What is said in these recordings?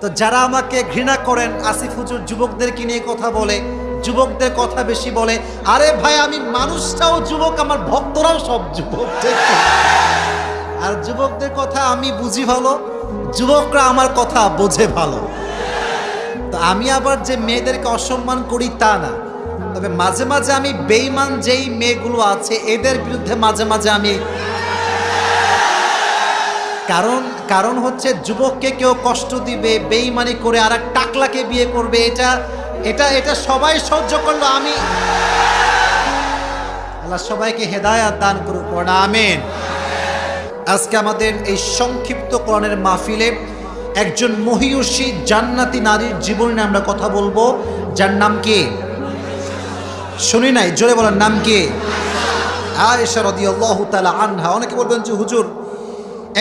তো যারা আমাকে ঘৃণা করেন, আসিফ হুজুর যুবকদেরকে নিয়ে কথা বলে, যুবকদের কথা বেশি বলে, আরে ভাই আমি মানুষটাও যুবক, আমার ভক্তরাও সব যুবক, ঠিক তো? আর যুবকদের কথা আমি বুঝি ভালো, যুবকরা আমার কথা বোঝে ভালো। তো আমি আবার যে মেয়েদেরকে অসম্মান করি তা না, তবে মাঝে মাঝে আমি বেঈমান যেই মেয়েগুলো আছে এদের বিরুদ্ধে মাঝে মাঝে আমি, কারণ হচ্ছে যুবককে কেউ কষ্ট দিবে, বেঈমানি করে আর এক টাকলাকে বিয়ে করবে, এটা এটা এটা সবাই সহ্য করলো। আমি আল্লাহ সবাইকে হেদায়াত দান করুক, পড়া আমিন। আজকে আমাদের এই সংক্ষিপ্ত কোরআনের মাহফিলে একজন মহিয়সী জান্নাতি নারীর জীবন নিয়ে আমরা কথা বলবো, যার নাম কি? শুনি নাই, জোরে বলার নাম কি? আয়েশা রাদিয়াল্লাহু তাআলা আনহা। অনেকে বলবেন যে হুজুর,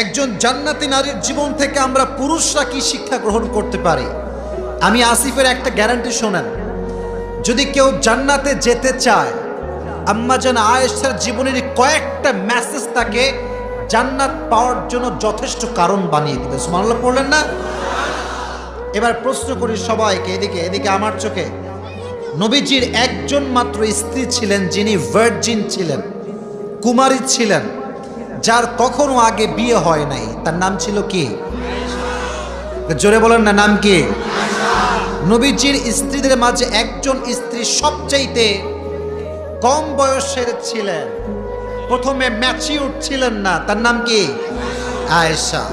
একজন জান্নাতি নারীর জীবন থেকে আমরা পুরুষরা কি শিক্ষা গ্রহণ করতে পারি? আমি আসিফের একটা গ্যারান্টি শোনেন, যদি কেউ জান্নাতে যেতে চায়, আম্মা জান আয়েশার জীবনের কয়েকটা মেসেজ তাকে জান্নাত পাওয়ার জন্য যথেষ্ট কারণ বানিয়ে দিবে। সুবহানাল্লাহ পড়লেন না? এবার প্রশ্ন করি সবাইকে, এদিকে আমার চোখে। নবীজির একজন মাত্র স্ত্রী ছিলেন যিনি ভার্জিন ছিলেন, কুমারী ছিলেন, যার কখনো আগে বিয়ে হয় নাই, তার নাম ছিল কি? জোরে বলেন না, নাম কি? নবীজির স্ত্রীদের মাঝে একজন স্ত্রী সবচাইতে কম বয়সের ছিলেন, প্রথমে ম্যাচিউর ছিলেন না, তার নাম কি? আয়েশা।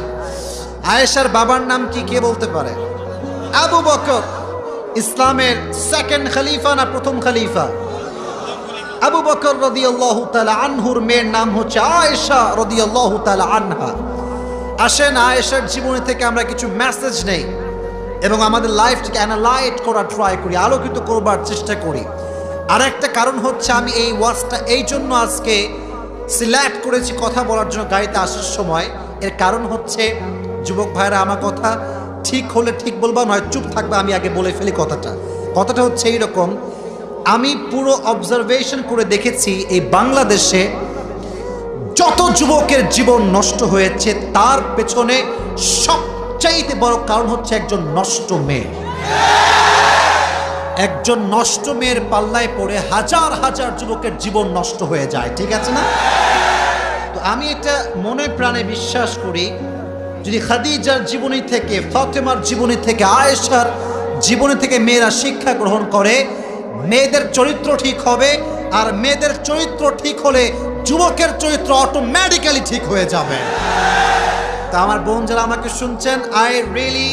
আয়েশার বাবার নাম কি, কে বলতে পারে? আবু বকর। ইসলামের সেকেন্ড খলিফা না প্রথম খলিফা? আবু বকর রাদিয়াল্লাহু তাআলা আনহুর মেয়ের নাম হচ্ছে আয়েশা রাদিয়াল্লাহু তাআলা আনহা। আসেন আয়েশার জীবনী থেকে আমরা কিছু মেসেজ নেই এবং আমাদের লাইফটাকে অ্যানালাইজ করার ট্রাই করি, আলোকিত করবার চেষ্টা করি। আর একটা কারণ হচ্ছে আমি এই ওয়াজটা এই জন্য আজকে সিলেক্ট করেছি কথা বলার জন্য গাড়িতে আসার সময়। এর কারণ হচ্ছে যুবক ভাইরা আমার কথা ঠিক হলে ঠিক বলবা, নয় চুপ থাকবে, আমি আগে বলে ফেলি কথাটা হচ্ছে এইরকম। আমি পুরো অবজারভেশন করে দেখেছি এই বাংলাদেশে যত যুবকের জীবন নষ্ট হয়েছে তার পেছনে সবচাইতে বড় কারণ হচ্ছে একজন নষ্ট মেয়ে। একজন নষ্ট মেয়ের পাল্লায় পড়ে হাজার হাজার যুবকের জীবন নষ্ট হয়ে যায়, ঠিক আছে না? তো আমি এটা মনে প্রাণে বিশ্বাস করি, যদি খাদিজার জীবনী থেকে, ফাতেমার জীবনী থেকে, আয়েশার জীবনী থেকে মেয়েরা শিক্ষা গ্রহণ করে, মেয়েদের চরিত্র ঠিক হবে। আর মেয়েদের চরিত্র ঠিক হলে যুবকের চরিত্র অটোমেটিক্যালি ঠিক হয়ে যাবে। তা আমার বোন যারা আমাকে শুনছেন, আই রিয়েলি